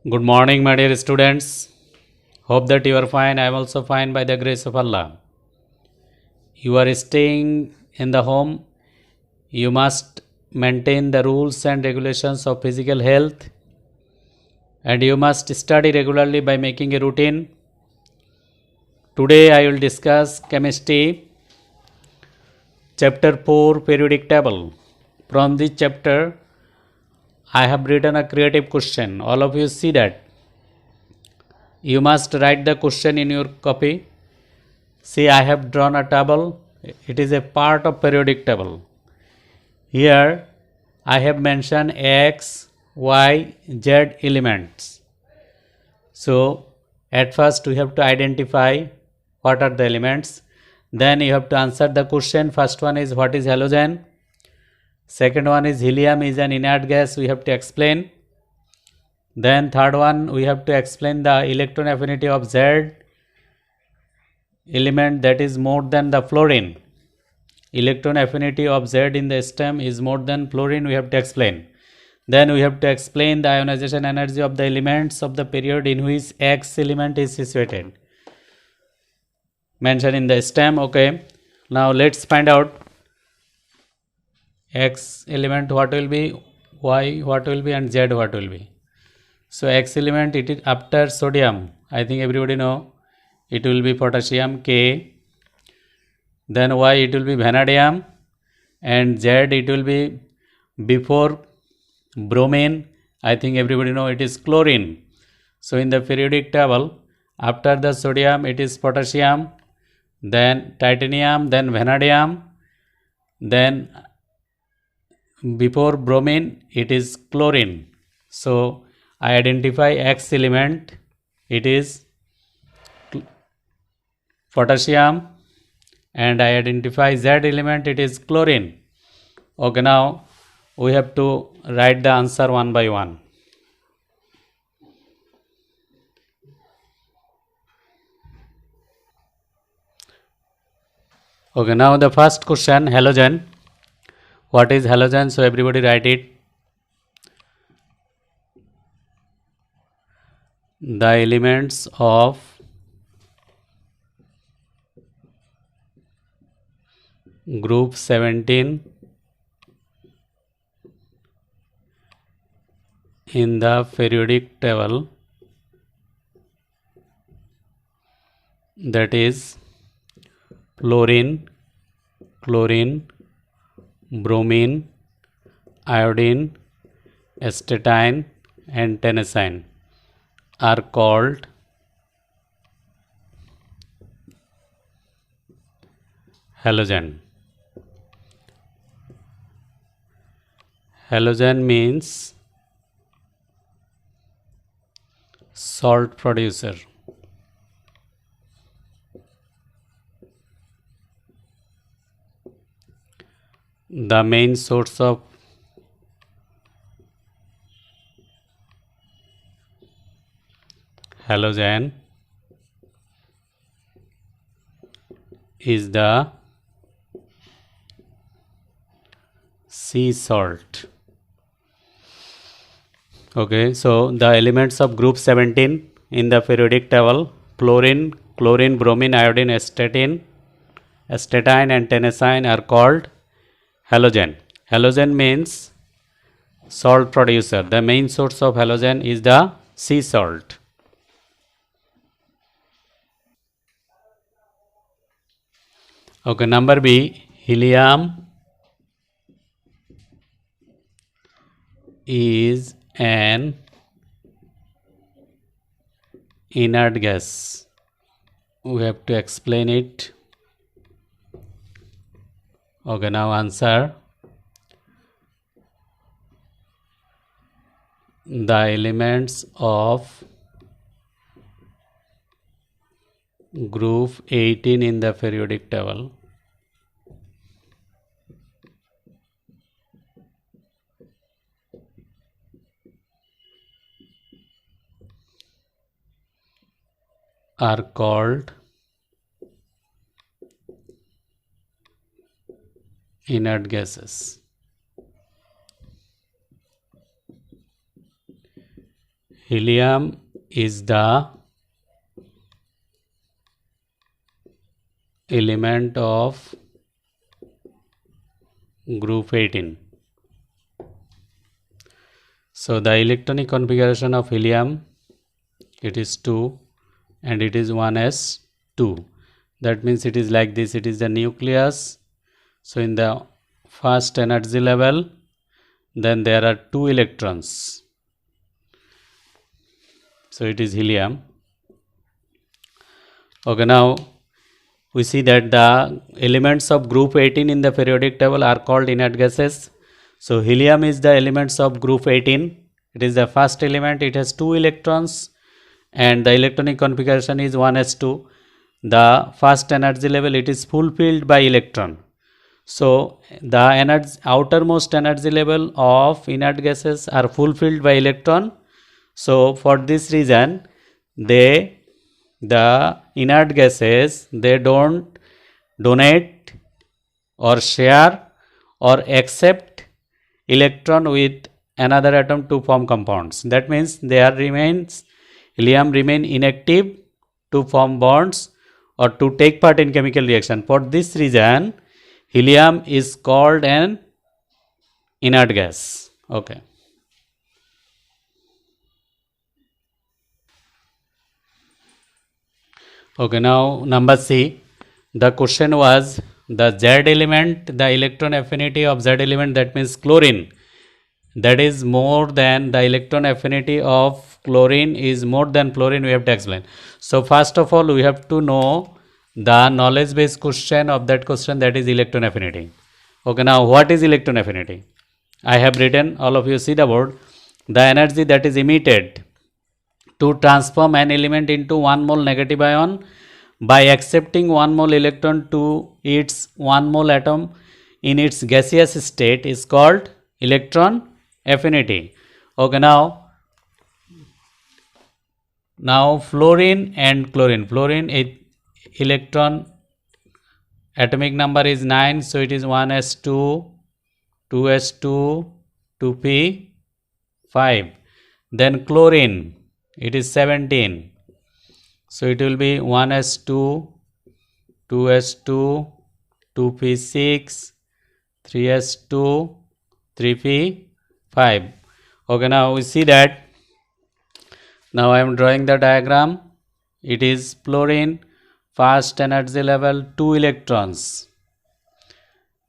Good morning, my dear students. Hope that you are fine. I am also fine by the grace of Allah. You are staying in the home. You must maintain the rules and regulations of physical health, and you must study regularly by making a routine. Today, I will discuss chemistry, chapter 4, periodic table. From this chapter, I have written a creative question. All of you see that. You must write the question in your copy. See, I have drawn a table. It is a part of periodic table. Here I have mentioned x, y, z elements. So at first we have to identify what are the elements. Then you have to answer the question. First one is what is halogen. Second one is helium is an inert gas. We have to explain. Then third one we have to explain the electron affinity of Z element, that is more than the fluorine. Electron affinity of Z in the stem is more than fluorine, we have to explain. Then we have to explain the ionization energy of the elements of the period in which X element is situated. Mentioned in the stem, okay. Now let's find out X element what will be, Y what will be, and Z what will be. So X element, it is after sodium. I think everybody know it will be potassium K. Then Y it will be vanadium, and Z it will be before bromine. I think everybody know it is chlorine. So in the periodic table, after the sodium it is potassium, then titanium, then vanadium, then before bromine it is chlorine. So I identify X element, it is potassium, and I identify Z element, it is chlorine. Okay, now we have to write the answer one by one. Okay, now the first question, halogen. What is halogen? So everybody write it. The elements of group 17 in the periodic table, that is fluorine, chlorine, bromine, iodine, astatine, and tennessine, are called halogen. Halogen means salt producer. The main source of halogen is the sea salt. Okay, so the elements of group 17 in the periodic table, fluorine, chlorine, bromine, iodine, astatine, and tennessine, are called halogen. Halogen means salt producer. The main source of halogen is the sea salt. Okay, number B, helium is an inert gas. We have to explain it. Okay, now answer. The elements of group 18 in the periodic table are called inert gases. helium is the element of group 18. So the electronic configuration of helium, it is 2 and it is 1s2. That means it is like this. It is the nucleus. So in the first energy level, then there are 2 electrons. So it is helium. Okay, now we see that the elements of group 18 in the periodic table are called inert gases. So helium is the elements of group 18. It is the first element. It has 2 electrons and the electronic configuration is 1s2. The first energy level, it is fulfilled by electron. So the outermost energy level of inert gases are fulfilled by electron. So for this reason, the inert gases, they don't donate or share or accept electron with another atom to form compounds. That means helium remain inactive to form bonds or to take part in chemical reaction. For this reason, helium is called an inert gas. Okay. Okay, now number C. The question was the Z element, the electron affinity of Z element, that means chlorine, that is more than the electron affinity of chlorine is more than fluorine, we have to explain. So first of all, we have to know the knowledge based question of that question, that is electron affinity. Okay, now what is electron affinity? I have written, all of you see the board, the energy that is emitted to transform an element into 1 mole negative ion by accepting 1 mole electron to its 1 mole atom in its gaseous state is called electron affinity. Okay, now fluorine and chlorine. Fluorine electron atomic number is 9, so it is 1s2, 2s2, 2p5. Then chlorine, it is 17, so it will be 1s2, 2s2, 2p6, 3s2, 3p5. Okay, now we see that. Now I am drawing the diagram. It is fluorine, first energy level 2 electrons.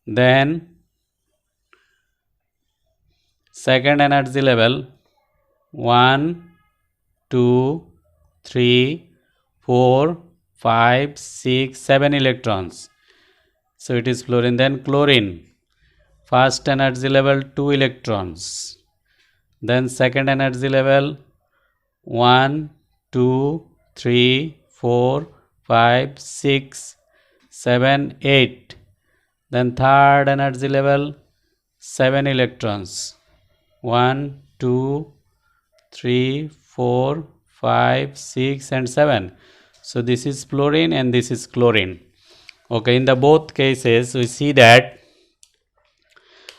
Then second energy level 1, 2, 3, 4, 5, 6, 7 electrons. So it is fluorine. Then chlorine, first energy level 2 electrons. Then second energy level 1, 2, 3, 4, 5, 6, 7, 8. Then third energy level 7 electrons. 1, 2, 3, 4, 5, 6 and 7. So this is fluorine and this is chlorine. Okay, in the both cases we see that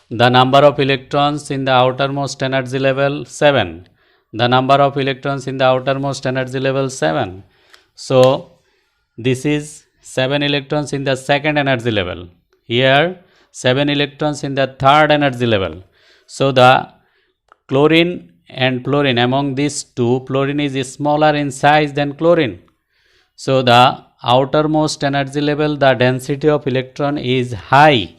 the number of electrons in the outermost energy level 7. The number of electrons in the outermost energy level 7. So this is 7 electrons in the second energy level. Here 7 electrons in the third energy level. So the chlorine and fluorine, among these two, fluorine is smaller in size than chlorine. So the outermost energy level, the density of electron is high.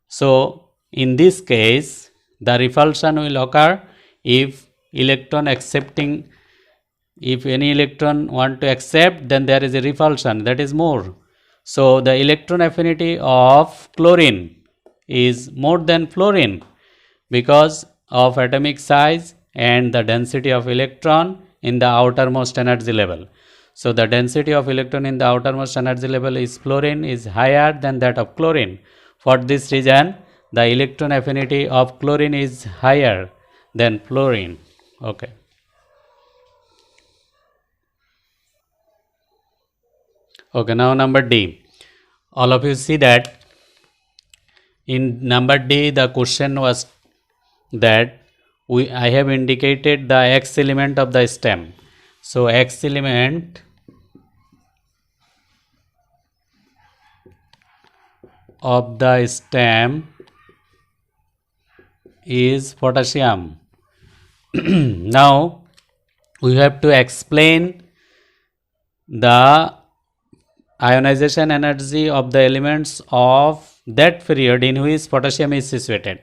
So in this case, the repulsion will occur if any electron want to accept, then there is a repulsion, that is more. So the electron affinity of chlorine is more than fluorine because of atomic size and the density of electron in the outermost energy level. So the density of electron in the outermost energy level is fluorine is higher than that of chlorine. For this reason, the electron affinity of chlorine is higher than fluorine. Okay. Okay, now number D. All of you see that in number D the question was that I have indicated the X element of the stem. So X element of the stem is potassium. Now we have to explain the ionization energy of the elements of that period in which potassium is situated.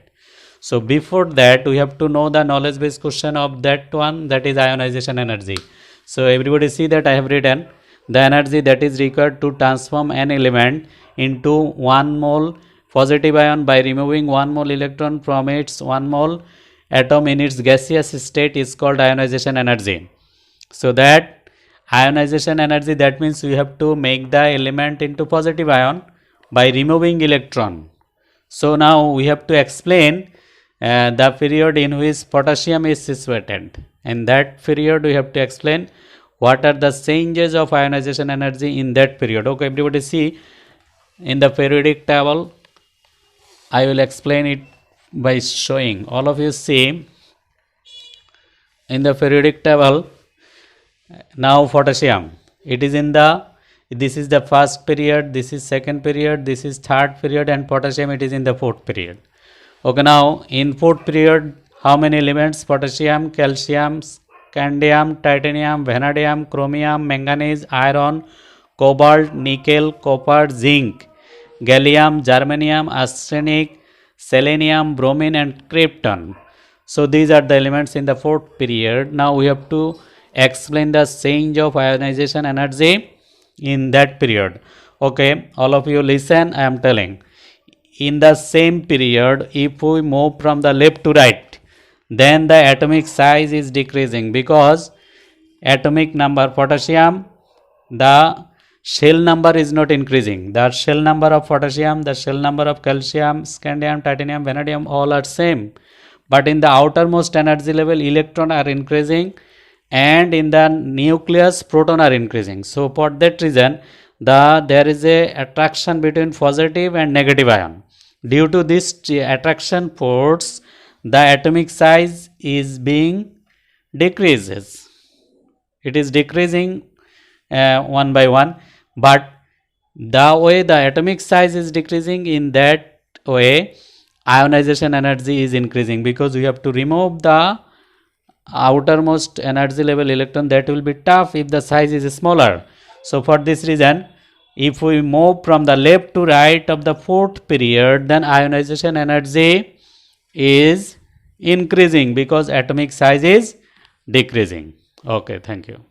So before that we have to know the knowledge base question of that one, that is ionization energy. So everybody see that I have written the energy that is required to transform an element into 1 mole positive ion by removing 1 mole electron from its 1 mole atom in its gaseous state is called ionization energy. So that ionization energy, that means we have to make the element into positive ion by removing electron. So now we have to explain the period in which potassium is situated. In that period we have to explain what are the changes of ionization energy in that period. Okay, everybody see in the periodic table. I will explain it by showing. All of you see in the periodic table. Now potassium, it is in the, this is the first period, this is second period, this is third period, and potassium it is in the fourth period. Okay, now in fourth period how many elements? Potassium, calcium, scandium, titanium, vanadium, chromium, manganese, iron, cobalt, nickel, copper, zinc, gallium, germanium, arsenic, selenium, bromine, and krypton. So these are the elements in the fourth period. Now we have to explain the change of ionization energy in that period. Okay, all of you listen, I am telling. In the same period, if we move from the left to right, then the atomic size is decreasing, because atomic number potassium, the shell number is not increasing. The shell number of potassium, the shell number of calcium, scandium, titanium, vanadium, all are same. But in the outermost energy level, electron are increasing, and in the nucleus proton are increasing. So for that reason there is a attraction between positive and negative ion. Due to this attraction force, the atomic size is being decreases. It is decreasing one by one, but the way the atomic size is decreasing, in that way ionization energy is increasing, because we have to remove the outermost energy level electron. That will be tough if the size is smaller. So for this reason, if we move from the left to right of the fourth period, then ionization energy is increasing because atomic size is decreasing. Okay, thank you.